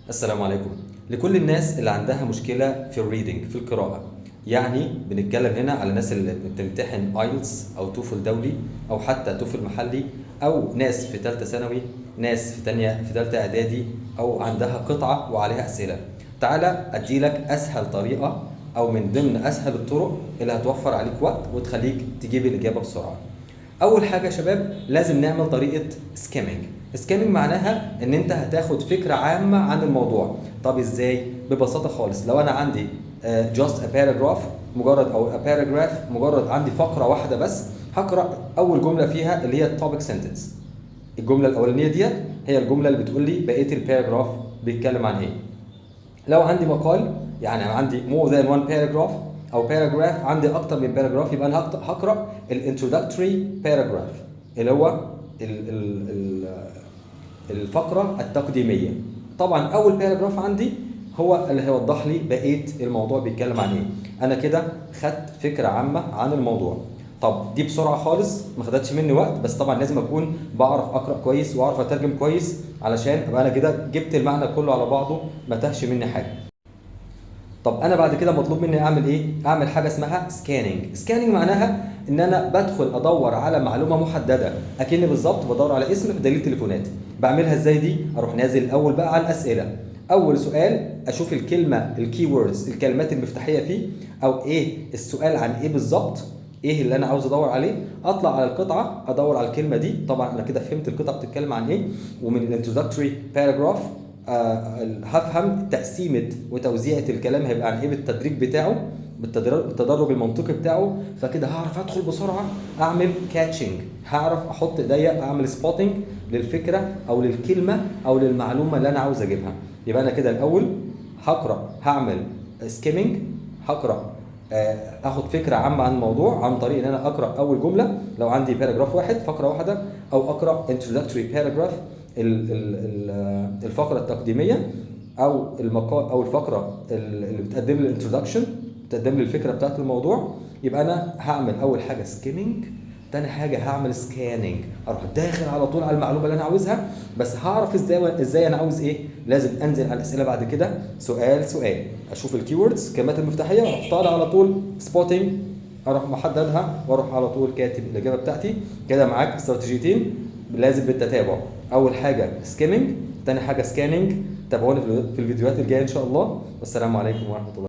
السلام عليكم. لكل الناس اللي عندها مشكلة في الريدنج في القراءة، يعني بنتكلم هنا على الناس اللي بتمتحن ايلتس او توفل دولي او حتى توفل محلي، او ناس في ثالثة ثانوي، ناس في ثالثة اعدادي، او عندها قطعة وعليها اسئلة. تعالى اديلك اسهل طريقة او من ضمن اسهل الطرق اللي هتوفر عليك وقت وتخليك تجيب الاجابة بسرعة. اول حاجه يا شباب لازم نعمل طريقه سكيمنج. سكيمنج معناها ان انت هتاخد فكره عامه عن الموضوع. طب ازاي؟ ببساطه خالص، لو انا عندي just a paragraph، مجرد او a paragraph، مجرد عندي فقره واحده بس، هقرا اول جمله فيها اللي هي التوبيك سنتنس. الجمله الاولانيه ديت هي الجمله اللي بتقول لي بقيه الباراجراف بيتكلم عن ايه. لو عندي مقال، يعني عندي more than one paragraph او paragraph، عندي اكتر من paragraph، يبقى انا هقرا الانترودكتوري paragraph اللي هو ال ال ال الفقره التقديميه. طبعا اول paragraph عندي هو اللي هيوضح لي بقيه الموضوع بيتكلم عن ايه. انا كده خدت فكره عامه عن الموضوع. طب دي بسرعه خالص، ما خدتش مني وقت، بس طبعا لازم اكون بعرف اقرا كويس واعرف اترجم كويس علشان ابقى انا كده جبت المعنى كله على بعضه، ما تهش مني حاجه. طب انا بعد كده مطلوب مني اعمل ايه؟ اعمل حاجه اسمها سكاننج. سكاننج معناها ان انا بدخل ادور على معلومه محدده، اكني بالظبط بدور على اسم في دليل تليفونات. بعملها ازاي دي؟ اروح نازل الاول بقى على الاسئله. اول سؤال اشوف الكلمه الكي ووردز، الكلمات المفتاحيه فيه، او ايه السؤال عن ايه بالظبط، ايه اللي انا عاوز ادور عليه. اطلع على القطعه ادور على الكلمه دي. طبعا انا كده فهمت القطعه بتتكلم عن ايه، ومن الانترودكتوري باراجراف هفهم تقسيمه وتوزيعه الكلام هيبقى عن ايه بالتدريج بتاعه، بالتدرج المنطقي بتاعه. فكده هعرف ادخل بسرعه اعمل كاتشنج، هعرف احط ايديا اعمل سبوتنج للفكره او للكلمه او للمعلومه اللي انا عاوز اجيبها. يبقى انا كده الاول هقرا، هعمل سكيمنج، هقرا اخد فكره عامه عن الموضوع عن طريق ان انا اقرا اول جمله لو عندي باراجراف واحد، فقره واحده، او اقرا introductory paragraph الفقره التقديميه، او المقال او الفقره اللي بتقدم لي الانترودكشن، بتقدم لي الفكره بتاعت الموضوع. يبقى انا هعمل اول حاجه سكيمنج، تاني حاجه هعمل سكاننج، اروح داخل على طول على المعلومه اللي انا عاوزها. بس هعرف ازاي انا عاوز ايه. لازم انزل على الاسئله بعد كده سؤال سؤال، اشوف الكيوردز الكلمات المفتاحيه، اروح طالع على طول سبوتنج، اروح محددها واروح على طول كاتب الاجابه بتاعتي. كده معاك استراتيجيتين لازم بالتتابع. اول حاجه سكيمنج، تاني حاجه سكاننج. تابعوني في الفيديوهات الجايه ان شاء الله. والسلام عليكم ورحمه الله.